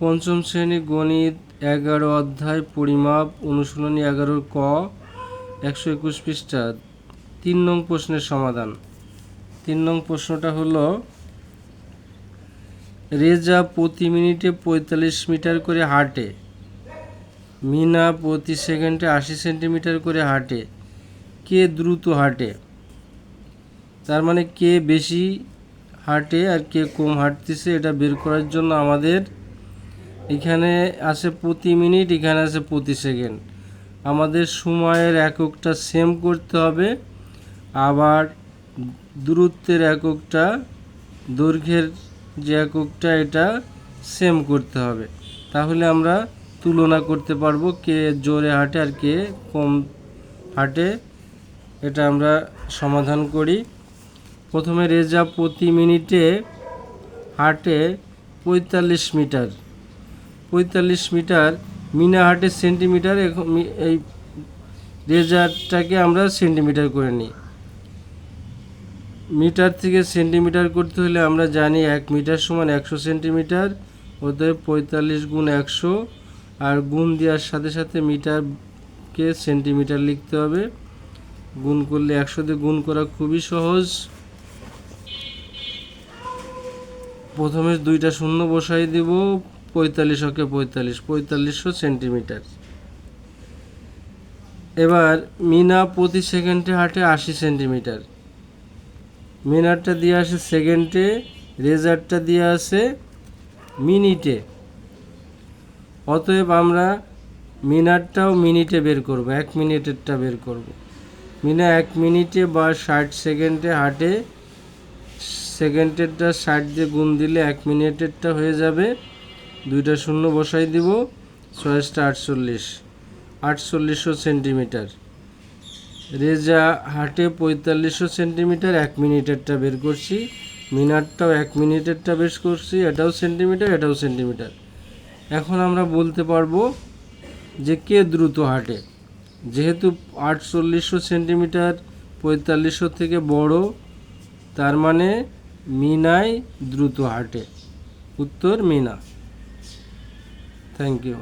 পঞ্চম শ্রেণী গণিত 11 অধ্যায় পরিমাপ অনুশীলনী 11 ক 121 পৃষ্ঠা 3 নং প্রশ্নের সমাধান। 3 নং প্রশ্নটা হলো রেজা প্রতি মিনিটে 45 মিটার করে হাঁটে, মিনা প্রতি সেকেন্ডে 80 সেন্টিমিটার করে হাঁটে, কে দ্রুত হাঁটে? তার মানে কে বেশি হাঁটে আর কে কম হাঁটতেছে, এটা বের করার জন্য আমাদের এখানে আছে প্রতি মিনিট, এখানে আছে প্রতি সেকেন্ড। আমাদের সময়ের এককটা সেম করতে হবে, আবার দূরত্বের এককটা, দৈর্ঘ্যের যে এককটা এটা সেম করতে হবে। তাহলে আমরা তুলনা করতে পারবো কে জোরে হাঁটে আর কে কম হাঁটে। এটা আমরা সমাধান করি। প্রথমে রেজা প্রতি মিনিটে হাঁটে 45 মিটার। 45 মিটার, মিনা হাঁটে সেন্টিমিটার। এখন এই রেজারটাকে আমরা সেন্টিমিটার করে নিই। মিটার থেকে সেন্টিমিটার করতে হলে আমরা জানি 1 মিটার সমান 100 সেন্টিমিটার, অতএব 45 গুণ 100, আর গুণ দেওয়ার সাথে সাথে মিটারকে সেন্টিমিটার লিখতে হবে। গুণ করলে 100 দিয়ে গুণ করা খুবই সহজ। প্রথমে 2টা শূন্য বসাই দেব, 45 ওকে 4500 সেন্টিমিটার। এবার মিনা প্রতি সেকেন্ডে হাঁটে 80 সেন্টিমিটার। মিনারটা দিয়ে আসে সেকেন্ডে, রেজারটা দিয়ে আসে মিনিটে। অতএব আমরা মিনারটাও মিনিটে বের করব, 1 মিনিটেরটা বের করব। মিনা 1 মিনিটে বা 60 সেকেন্ডে হাঁটে, সেকেন্ডেরটা 60 দিয়ে গুণ দিলে 1 মিনিটেরটা হয়ে যাবে। 2টা শূন্য বসাই দিব, 6 4800 সেন্টিমিটার। রেজা হাঁটে 4500 সেন্টিমিটার, 1 মিনিটেরটা বের করছি। মিনারটাও 1 মিনিটেরটা বের করছি, এটাও সেন্টিমিটার, এটাও সেন্টিমিটার। এখন আমরা বলতে পারবো যে কে দ্রুত হাঁটে। যেহেতু 4800 সেন্টিমিটার 4500 থেকে বড়, তার মানে মিনাই দ্রুত হাঁটে। উত্তর মিনা। Thank you.